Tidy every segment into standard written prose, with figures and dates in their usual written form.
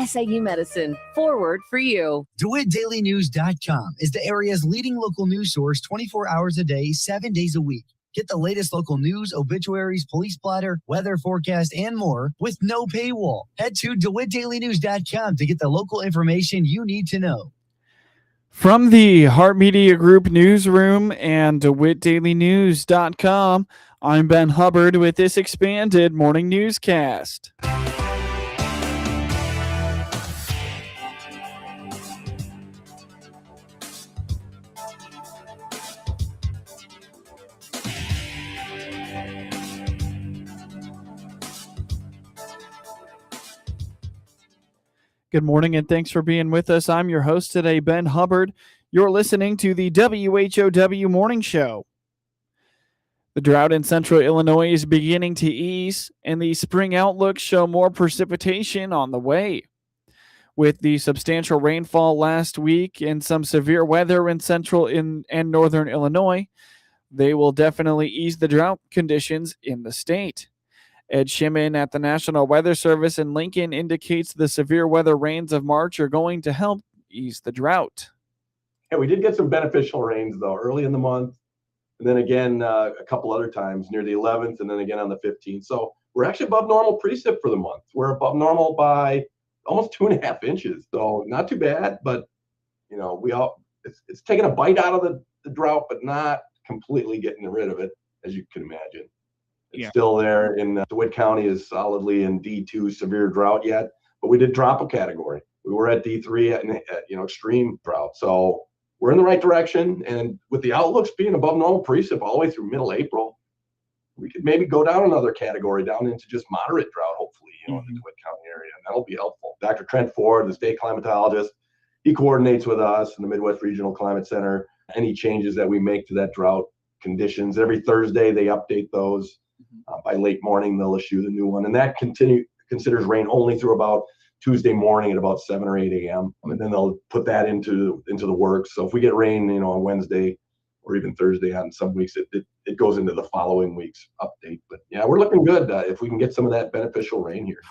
SIU Medicine, forward for you. DeWittDailyNews.com is the area's leading local news source 24 hours a day, 7 days a week. Get the latest local news, obituaries, police blotter, weather forecast, and more with no paywall. Head to DeWittDailyNews.com to get the local information you need to know. From the Hart Media Group newsroom and DeWittDailyNews.com, I'm Ben Hubbard with this expanded morning newscast. Good morning and thanks for being with us. I'm your host today, Ben Hubbard. You're listening to the WHOW Morning Show. The drought in central Illinois is beginning to ease, and the spring outlooks show more precipitation on the way. With the substantial rainfall last week and some severe weather in central and northern Illinois, they will definitely ease the drought conditions in the state. Ed Shimon at the National Weather Service in Lincoln indicates the severe weather rains of March are going to help ease the drought. Yeah, we did get some beneficial rains, though, early in the month. And then again, a couple other times near the 11th and then again on the 15th. So we're actually above normal precip for the month. We're above normal by almost 2.5 inches. So not too bad, but, you know, it's taking a bite out of the drought, but not completely getting rid of it, as you can imagine. It's still there in DeWitt County is solidly in D2 severe drought yet, but we did drop a category. We were at D3 at extreme drought. So we're in the right direction. And with the outlooks being above normal precip all the way through middle April, we could maybe go down another category down into just moderate drought, hopefully, in the DeWitt County area. And that'll be helpful. Dr. Trent Ford, the state climatologist, he coordinates with us in the Midwest Regional Climate Center. Any changes that we make to that drought conditions, every Thursday they update those. By late morning, they'll issue the new one. And that considers rain only through about Tuesday morning at about 7 or 8 a.m. And then they'll put that into the works. So if we get rain, on Wednesday or even Thursday on some weeks, it goes into the following week's update. But yeah, we're looking good if we can get some of that beneficial rain here.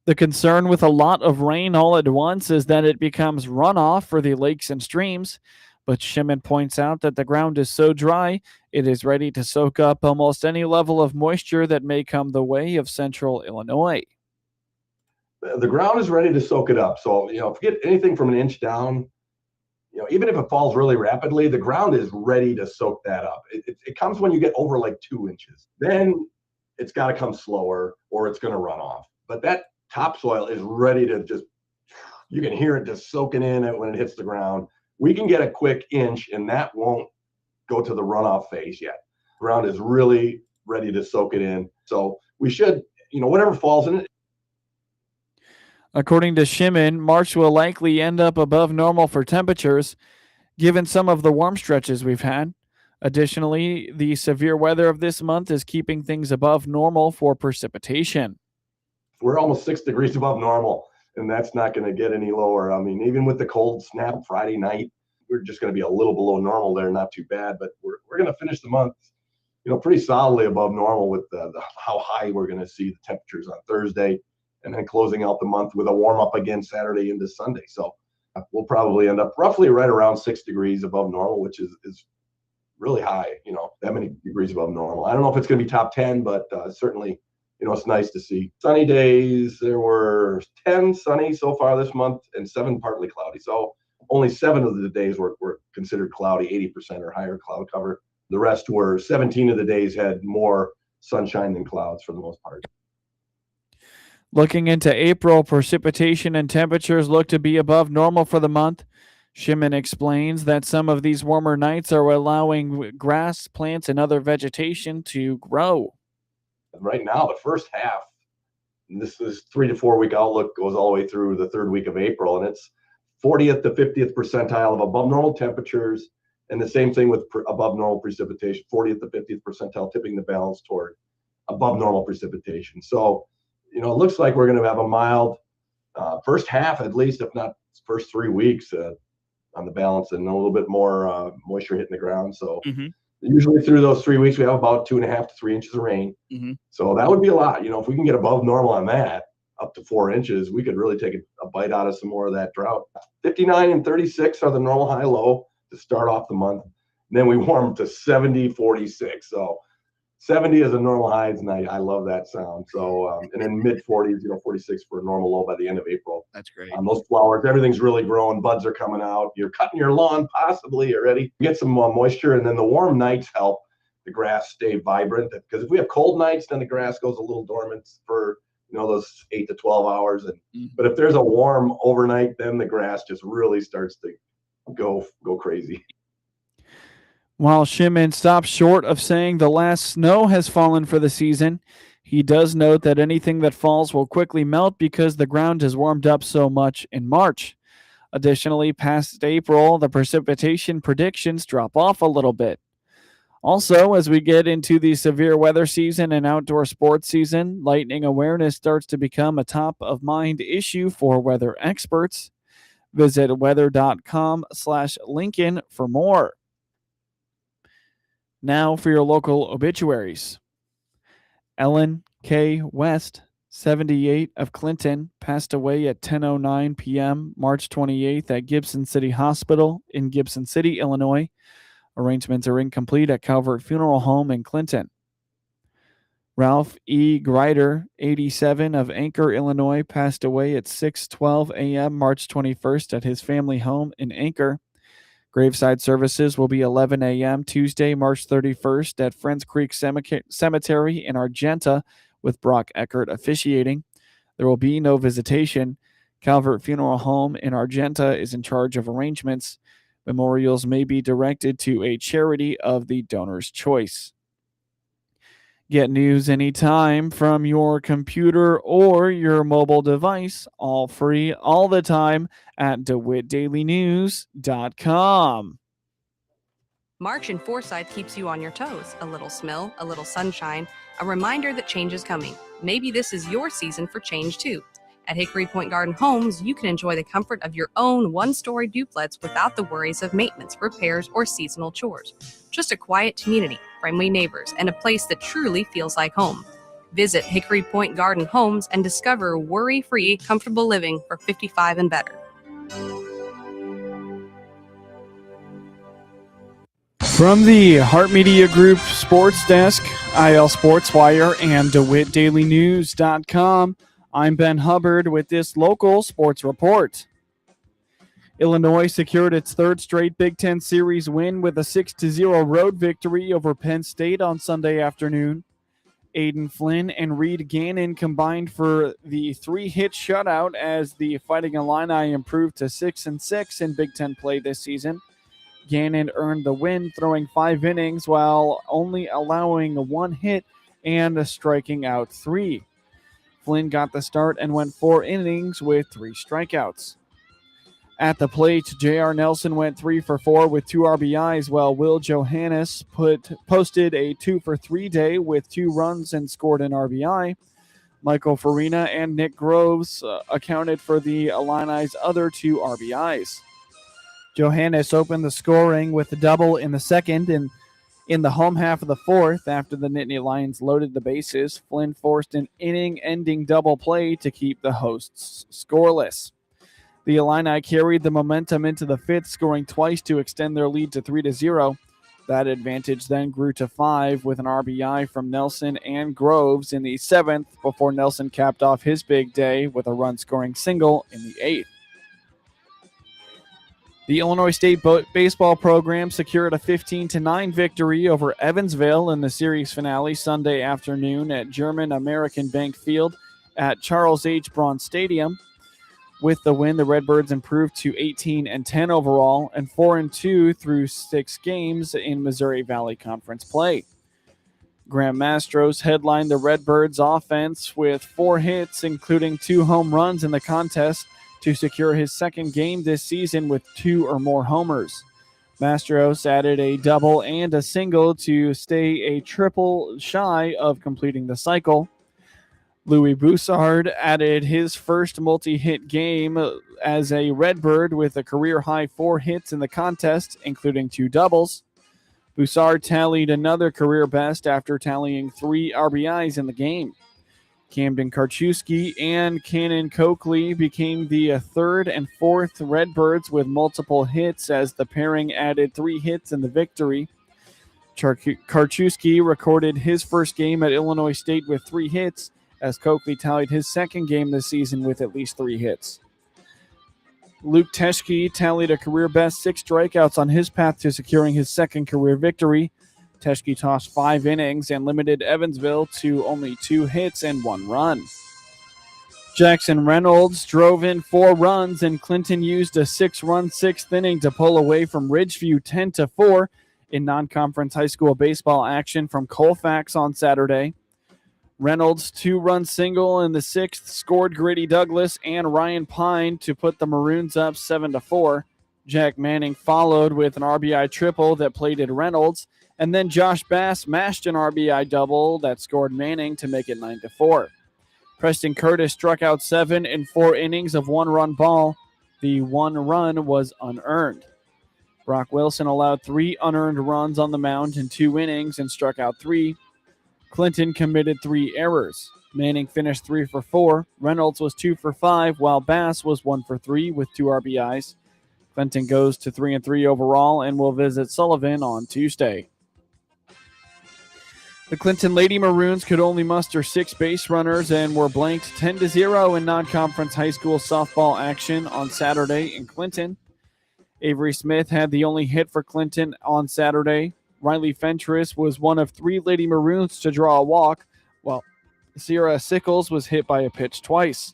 The concern with a lot of rain all at once is that it becomes runoff for the lakes and streams. But Shimon points out that the ground is so dry, it is ready to soak up almost any level of moisture that may come the way of central Illinois. The ground is ready to soak it up. So, if you get anything from an inch down, even if it falls really rapidly, the ground is ready to soak that up. It comes when you get over like 2 inches. Then it's got to come slower or it's going to run off. But that topsoil is ready to you can hear it just soaking in it when it hits the ground. We can get a quick inch, and that won't go to the runoff phase yet. The ground is really ready to soak it in. So we should, whatever falls in it. According to Shimon, March will likely end up above normal for temperatures, given some of the warm stretches we've had. Additionally, the severe weather of this month is keeping things above normal for precipitation. We're almost 6 degrees above normal. And that's not going to get any lower. I mean, even with the cold snap Friday night, we're just going to be a little below normal there, not too bad. But we're going to finish the month, pretty solidly above normal with how high we're going to see the temperatures on Thursday, and then closing out the month with a warm up again Saturday into Sunday. So we'll probably end up roughly right around 6 degrees above normal, which is really high. That many degrees above normal. I don't know if it's going to be top 10, but certainly. It's nice to see. Sunny days, there were 10 sunny so far this month and 7 partly cloudy. So only 7 of the days were considered cloudy, 80% or higher cloud cover. The rest 17 of the days had more sunshine than clouds for the most part. Looking into April, precipitation and temperatures look to be above normal for the month. Shimon explains that some of these warmer nights are allowing grass, plants, and other vegetation to grow. Right now, the first half, this 3 to 4 week outlook goes all the way through the 3rd week of April, and it's 40th to 50th percentile of above normal temperatures, and the same thing with above normal precipitation, 40th to 50th percentile, tipping the balance toward above normal precipitation. So, it looks like we're going to have a mild first half, at least, if not first 3 weeks on the balance, and a little bit more moisture hitting the ground. So. Usually through those 3 weeks, we have about 2.5 to 3 inches of rain. So that would be a lot. If we can get above normal on that, up to 4 inches, we could really take a bite out of some more of that drought. 59 and 36 are the normal high-low to start off the month. And then we warm to 70, 46. So 70 is a normal high tonight. I love that sound. So, and then mid-40s, 46 for a normal low by the end of April. That's great. Those flowers, everything's really growing. Buds are coming out. You're cutting your lawn possibly already. Get some moisture, and then the warm nights help the grass stay vibrant. Because if we have cold nights, then the grass goes a little dormant for those 8 to 12 hours. But if there's a warm overnight, then the grass just really starts to go crazy. While Shimon stops short of saying the last snow has fallen for the season, he does note that anything that falls will quickly melt because the ground has warmed up so much in March. Additionally, past April, the precipitation predictions drop off a little bit. Also, as we get into the severe weather season and outdoor sports season, lightning awareness starts to become a top-of-mind issue for weather experts. Visit weather.com/Lincoln for more. Now for your local obituaries. Ellen K. West, 78, of Clinton, passed away at 10:09 p.m. March 28th at Gibson City Hospital in Gibson City, Illinois. Arrangements are incomplete at Calvert Funeral Home in Clinton. Ralph E. Greider, 87, of Anchor, Illinois, passed away at 6:12 a.m. March 21st at his family home in Anchor. Graveside services will be 11 a.m. Tuesday, March 31st at Friends Creek Cemetery in Argenta with Brock Eckert officiating. There will be no visitation. Calvert Funeral Home in Argenta is in charge of arrangements. Memorials may be directed to a charity of the donor's choice. Get news anytime from your computer or your mobile device, all free, all the time at DeWittDailyNews.com. March in Forsyth keeps you on your toes. A little smell, a little sunshine, a reminder that change is coming. Maybe this is your season for change too. At Hickory Point Garden Homes, you can enjoy the comfort of your own one-story duplex without the worries of maintenance, repairs, or seasonal chores. Just a quiet community, friendly neighbors, and a place that truly feels like home. Visit Hickory Point Garden Homes and discover worry-free, comfortable living for 55 and better. From the Hart Media Group Sports Desk, IL Sports Wire, and DeWittDailyNews.com, I'm Ben Hubbard with this local sports report. Illinois secured its third straight Big Ten Series win with a 6-0 road victory over Penn State on Sunday afternoon. Aiden Flynn and Reed Gannon combined for the 3-hit shutout as the Fighting Illini improved to 6-6 in Big Ten play this season. Gannon earned the win, throwing 5 innings while only allowing 1 hit and striking out 3. Flynn got the start and went 4 innings with 3 strikeouts. At the plate, J.R. Nelson went 3 for 4 with 2 RBIs, while Will Johannes posted a 2 for 3 day with 2 runs and scored an RBI. Michael Farina and Nick Groves accounted for the Illini's other 2 RBIs. Johannes opened the scoring with a double in the second, and in the home half of the fourth, after the Nittany Lions loaded the bases, Flynn forced an inning-ending double play to keep the hosts scoreless. The Illini carried the momentum into the fifth, scoring twice to extend their lead to 3-0. That advantage then grew to 5 with an RBI from Nelson and Groves in the 7th before Nelson capped off his big day with a run-scoring single in the 8th. The Illinois State baseball program secured a 15-9 victory over Evansville in the series finale Sunday afternoon at German American Bank Field at Charles H. Braun Stadium. With the win, the Redbirds improved to 18-10 overall and 4-2 through 6 games in Missouri Valley Conference play. Graham Mastros headlined the Redbirds offense with 4 hits, including 2 home runs in the contest, to secure his second game this season with 2 or more homers. Mastros added a double and a single to stay a triple shy of completing the cycle. Louis Boussard added his first multi-hit game as a Redbird with a career-high 4 hits in the contest, including 2 doubles. Boussard tallied another career best after tallying 3 RBIs in the game. Camden Karchewski and Cannon Coakley became the third and fourth Redbirds with multiple hits as the pairing added 3 hits in the victory. Karchewski recorded his first game at Illinois State with 3 hits, as Coakley tallied his second game this season with at least 3 hits. Luke Teschke tallied a career-best 6 strikeouts on his path to securing his second career victory. Teschke tossed 5 innings and limited Evansville to only 2 hits and 1 run. Jackson Reynolds drove in 4 runs, and Clinton used a 6-run 6th inning to pull away from Ridgeview 10-4 in non-conference high school baseball action from Colfax on Saturday. Reynolds' 2-run single in the 6th scored Grady Douglas and Ryan Pine to put the Maroons up 7-4. Jack Manning followed with an RBI triple that plated Reynolds, and then Josh Bass mashed an RBI double that scored Manning to make it 9-4. Preston Curtis struck out 7 in 4 innings of 1-run ball. The 1 run was unearned. Brock Wilson allowed 3 unearned runs on the mound in 2 innings and struck out 3. Clinton committed 3 errors. Manning finished 3 for 4. Reynolds was 2 for 5, while Bass was 1 for 3 with 2 RBIs. Clinton goes to 3-3 overall and will visit Sullivan on Tuesday. The Clinton Lady Maroons could only muster 6 base runners and were blanked 10-0 in non-conference high school softball action on Saturday in Clinton. Avery Smith had the only hit for Clinton on Saturday. Riley Fentress was one of 3 Lady Maroons to draw a walk, while Sierra Sickles was hit by a pitch twice.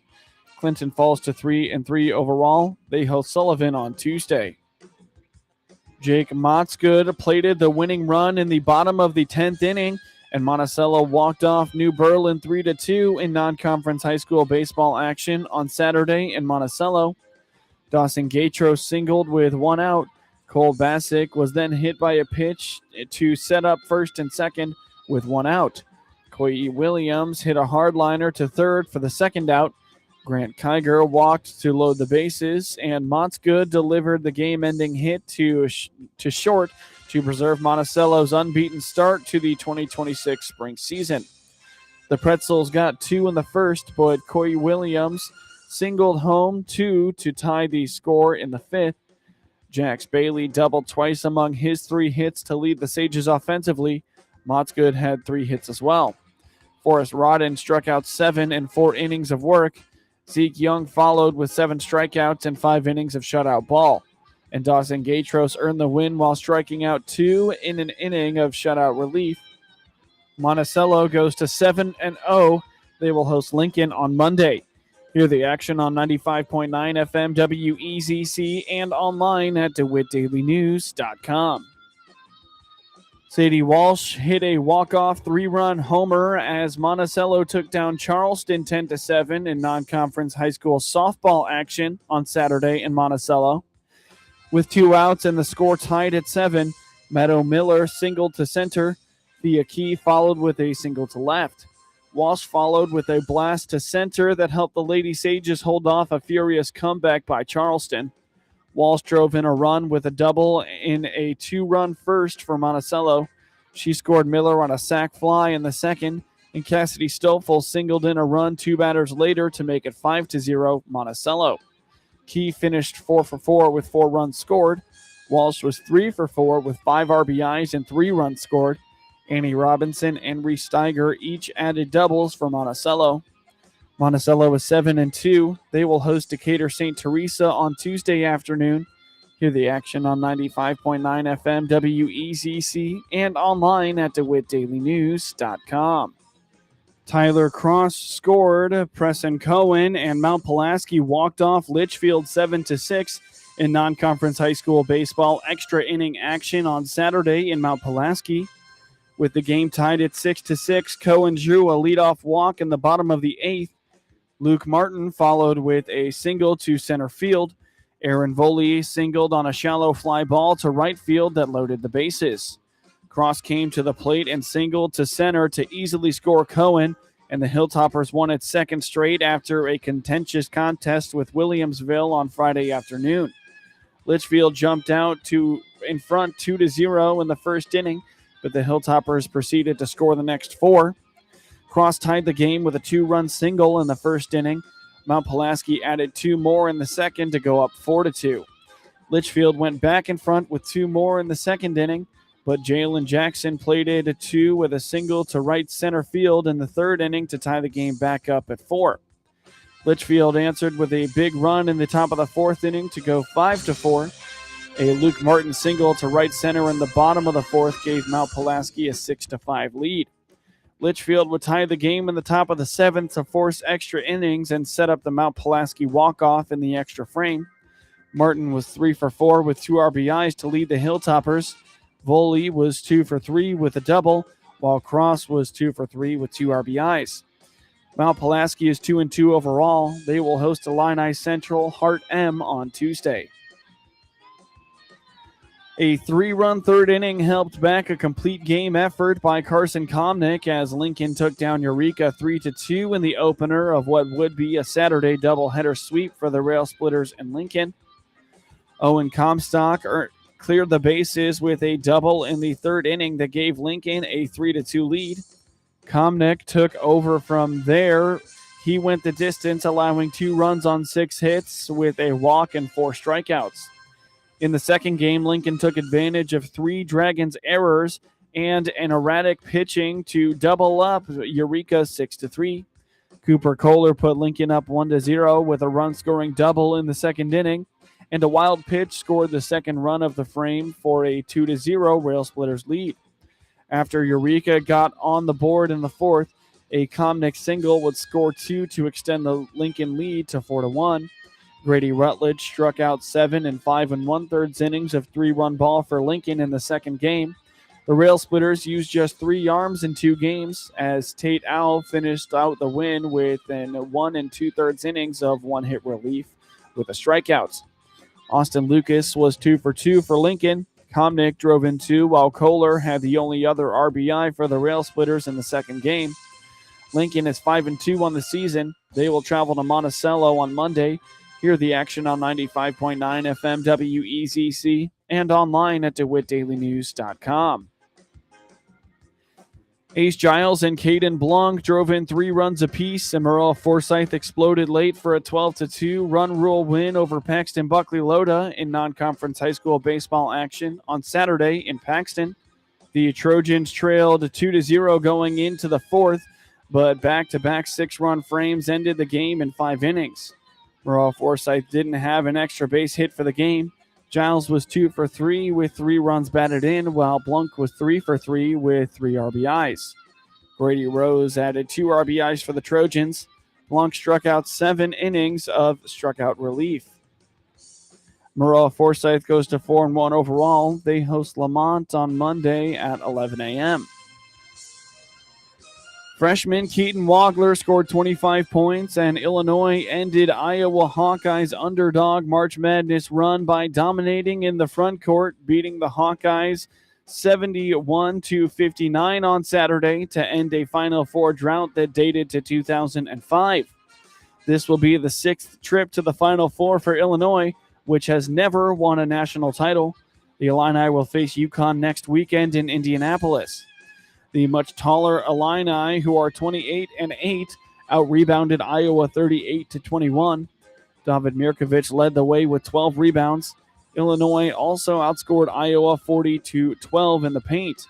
Clinton falls to 3-3 overall. They host Sullivan on Tuesday. Jake Motzgood plated the winning run in the bottom of the 10th inning, and Monticello walked off New Berlin 3-2 in non-conference high school baseball action on Saturday in Monticello. Dawson Gatros singled with 1 out. Cole Bassick was then hit by a pitch to set up first and second with 1 out. Coy Williams hit a hardliner to third for the 2nd out. Grant Kiger walked to load the bases, and Motzgood delivered the game-ending hit to short to preserve Monticello's unbeaten start to the 2026 spring season. The Pretzels got 2 in the first, but Coy Williams singled home 2 to tie the score in the 5th. Jax Bailey doubled twice among his 3 hits to lead the Sages offensively. Motzgood had 3 hits as well. Forrest Rodden struck out 7 in 4 innings of work. Zeke Young followed with 7 strikeouts and 5 innings of shutout ball. And Dawson Gatros earned the win while striking out 2 in an inning of shutout relief. Monticello goes to 7-0. They will host Lincoln on Monday. Hear the action on 95.9 FM WEZC and online at DeWittDailyNews.com. Sadie Walsh hit a walk-off 3-run homer as Monticello took down Charleston 10-7 in non-conference high school softball action on Saturday in Monticello. With 2 outs and the score tied at 7, Meadow Miller singled to center. Thea Key followed with a single to left. Walsh followed with a blast to center that helped the Lady Sages hold off a furious comeback by Charleston. Walsh drove in a run with a double in a 2-run first for Monticello. She scored Miller on a sac fly in the 2nd, and Cassidy Stoffel singled in a run 2 batters later to make it 5-0 Monticello. Key finished 4 for 4 with 4 runs scored. Walsh was 3 for 4 with 5 RBIs and 3 runs scored. Annie Robinson and Reese Steiger each added doubles for Monticello. Monticello is 7-2. They will host Decatur St. Teresa on Tuesday afternoon. Hear the action on 95.9 FM WEZC and online at DeWittDailyNews.com. Tyler Cross scored. Preston Cohen and Mount Pulaski walked off Litchfield 7-6 in non-conference high school baseball extra inning action on Saturday in Mount Pulaski. With the game tied at 6-6, Cohen drew a leadoff walk in the bottom of the 8th. Luke Martin followed with a single to center field. Aaron Voley singled on a shallow fly ball to right field that loaded the bases. Cross came to the plate and singled to center to easily score Cohen, and the Hilltoppers won its 2nd straight after a contentious contest with Williamsville on Friday afternoon. Litchfield jumped out in front 2-0 in the 1st inning, but the Hilltoppers proceeded to score the next 4. Cross tied the game with a 2-run single in the first inning. Mount Pulaski added 2 more in the second to go up 4-2. Litchfield went back in front with 2 more in the second inning, but Jalen Jackson plated a 2 with a single to right center field in the third inning to tie the game back up at 4. Litchfield answered with a big run in the top of the fourth inning to go 5-4. A Luke Martin single to right center in the bottom of the fourth gave Mount Pulaski a 6-5 lead. Litchfield would tie the game in the top of the seventh to force extra innings and set up the Mount Pulaski walk-off in the extra frame. Martin was 3 for 4 with 2 RBIs to lead the Hilltoppers. Voley was 2 for 3 with a double, while Cross was 2 for 3 with 2 RBIs. Mount Pulaski is 2-2 overall. They will host Illini Central Hart M on Tuesday. A 3-run third inning helped back a complete game effort by Carson Komnick as Lincoln took down Eureka 3-2 in the opener of what would be a Saturday doubleheader sweep for the Rail Splitters and Lincoln. Owen Comstock cleared the bases with a double in the third inning that gave Lincoln a 3-2 lead. Komnick took over from there. He went the distance, allowing 2 runs on 6 hits with a walk and 4 strikeouts. In the second game, Lincoln took advantage of 3 Dragons errors and an erratic pitching to double up Eureka 6-3. Cooper Kohler put Lincoln up 1-0 with a run-scoring double in the second inning, and a wild pitch scored the second run of the frame for a 2-0 Rail Splitters lead. After Eureka got on the board in the fourth, a Komnick single would score 2 to extend the Lincoln lead to 4-1. Grady Rutledge struck out 7 and 5 1/3 innings of 3-run ball for Lincoln in the second game. The Rail Splitters used just 3 arms in 2 games as Tate Owl finished out the win with an 1 2/3 innings of 1-hit relief with a strikeout. Austin Lucas was 2 for 2 for Lincoln. Komnick drove in 2 while Kohler had the only other RBI for the Rail Splitters in the second game. Lincoln is 5-2 on the season. They will travel to Monticello on Monday. Hear the action on 95.9 FM WEZC and online at DeWittDailyNews.com. Ace Giles and Caden Blanc drove in 3 runs apiece, and Maroa-Forsyth exploded late for a 12-2 run rule win over Paxton-Buckley-Loda in non-conference high school baseball action on Saturday in Paxton. The Trojans trailed 2-0 going into the fourth, but back-to-back 6-run frames ended the game in 5 innings. Maroa-Forsyth didn't have an extra base hit for the game. Giles was 2 for 3 with 3 runs batted in, while Blanc was 3 for 3 with 3 RBIs. Grady Rose added 2 RBIs for the Trojans. Blanc struck out 7 innings of struck-out relief. Maroa-Forsyth goes to 4-1 overall. They host Lamont on Monday at 11 a.m. Freshman Keaton Wagler scored 25 points, and Illinois ended Iowa Hawkeyes' underdog March Madness run by dominating in the front court, beating the Hawkeyes 71-59 on Saturday to end a Final Four drought that dated to 2005. This will be the 6th trip to the Final Four for Illinois, which has never won a national title. The Illini will face UConn next weekend in Indianapolis. The much taller Illini, who are 28-8, out-rebounded Iowa 38-21. David Mirkovic led the way with 12 rebounds. Illinois also outscored Iowa 40-12 in the paint.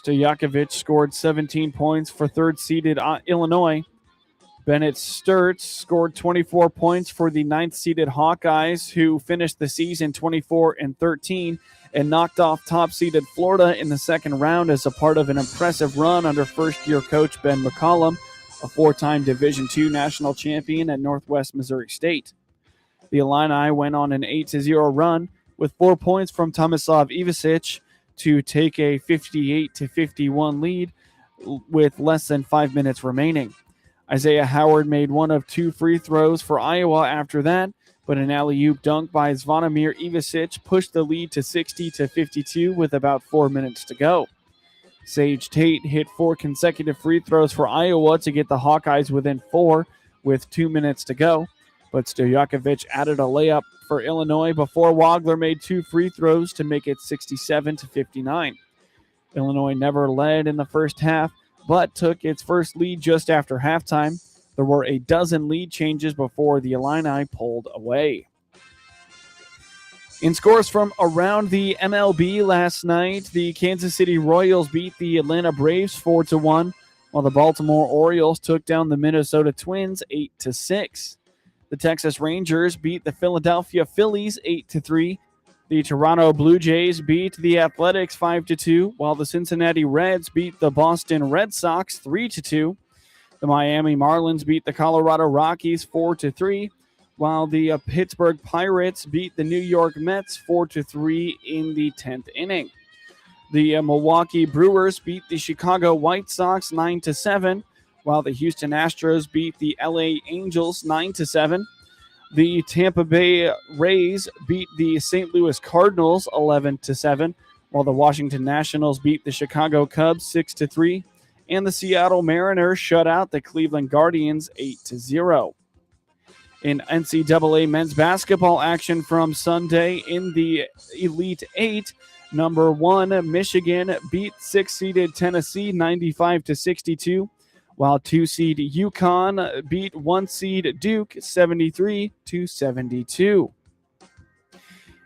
Stojakovic scored 17 points for third-seeded Illinois. Bennett Sturtz scored 24 points for the 9th-seeded Hawkeyes, who finished the season 24-13 and knocked off top-seeded Florida in the second round as a part of an impressive run under first-year coach Ben McCollum, a 4-time Division II national champion at Northwest Missouri State. The Illini went on an 8-0 run with 4 points from Tomislav Ivasic to take a 58-51 lead with less than 5 minutes remaining. Isaiah Howard made 1 of 2 free throws for Iowa after that, but an alley-oop dunk by Zvonimir Ivasic pushed the lead to 60-52 with about 4 minutes to go. Sage Tate hit 4 consecutive free throws for Iowa to get the Hawkeyes within 4 with 2 minutes to go, but Stojakovic added a layup for Illinois before Wagler made 2 free throws to make it 67-59. Illinois never led in the first half, but took its first lead just after halftime. There were a dozen lead changes before the Illini pulled away. In scores from around the MLB last night, the Kansas City Royals beat the Atlanta Braves 4-1, while the Baltimore Orioles took down the Minnesota Twins 8-6. The Texas Rangers beat the Philadelphia Phillies 8-3. The Toronto Blue Jays beat the Athletics 5-2, while the Cincinnati Reds beat the Boston Red Sox 3-2. The Miami Marlins beat the Colorado Rockies 4-3, while the Pittsburgh Pirates beat the New York Mets 4-3 in the 10th inning. The Milwaukee Brewers beat the Chicago White Sox 9-7, while the Houston Astros beat the LA Angels 9-7. The Tampa Bay Rays beat the St. Louis Cardinals 11-7, while the Washington Nationals beat the Chicago Cubs 6-3, and the Seattle Mariners shut out the Cleveland Guardians 8-0. In NCAA men's basketball action from Sunday in the Elite Eight, number 1 Michigan beat 6-seeded Tennessee 95-62. While 2-seed UConn beat 1-seed Duke 73-72.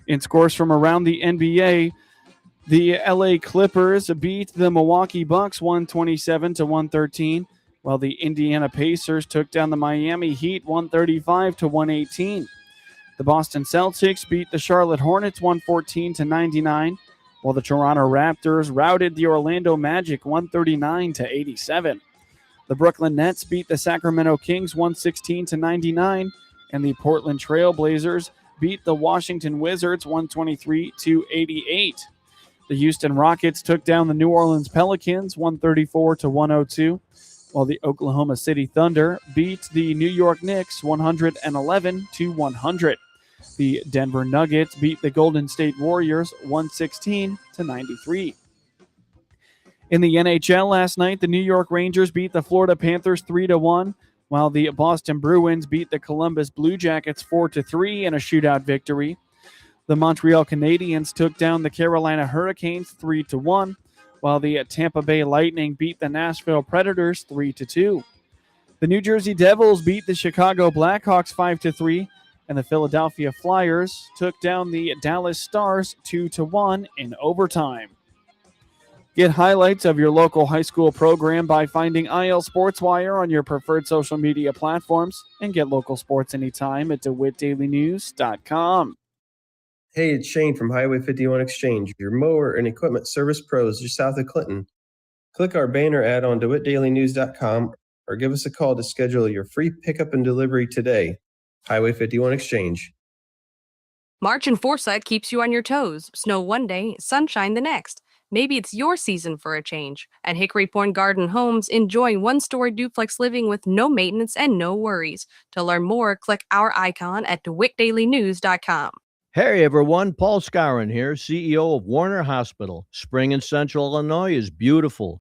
In scores from around the NBA, the LA Clippers beat the Milwaukee Bucks 127-113, while the Indiana Pacers took down the Miami Heat 135-118. The Boston Celtics beat the Charlotte Hornets 114-99, while the Toronto Raptors routed the Orlando Magic 139-87. The Brooklyn Nets beat the Sacramento Kings 116-99, and the Portland Trail Blazers beat the Washington Wizards 123-88. The Houston Rockets took down the New Orleans Pelicans 134-102, while the Oklahoma City Thunder beat the New York Knicks 111-100. The Denver Nuggets beat the Golden State Warriors 116-93. In the NHL last night, the New York Rangers beat the Florida Panthers 3-1, while the Boston Bruins beat the Columbus Blue Jackets 4-3 in a shootout victory. The Montreal Canadiens took down the Carolina Hurricanes 3-1, while the Tampa Bay Lightning beat the Nashville Predators 3-2. The New Jersey Devils beat the Chicago Blackhawks 5-3, and the Philadelphia Flyers took down the Dallas Stars 2-1 in overtime. Get highlights of your local high school program by finding IL SportsWire on your preferred social media platforms, and get local sports anytime at DeWittDailyNews.com. Hey, it's Shane from Highway 51 Exchange, your mower and equipment service pros just south of Clinton. Click our banner ad on DeWittDailyNews.com or give us a call to schedule your free pickup and delivery today. Highway 51 Exchange. March in Forsyth keeps you on your toes. Snow one day, sunshine the next. Maybe it's your season for a change. At Hickory Point Garden Homes, enjoy one-story duplex living with no maintenance and no worries. To learn more, click our icon at DeWittDailyNews.com. Hey everyone, Paul Skowron here, CEO of Warner Hospital. Spring in Central Illinois is beautiful.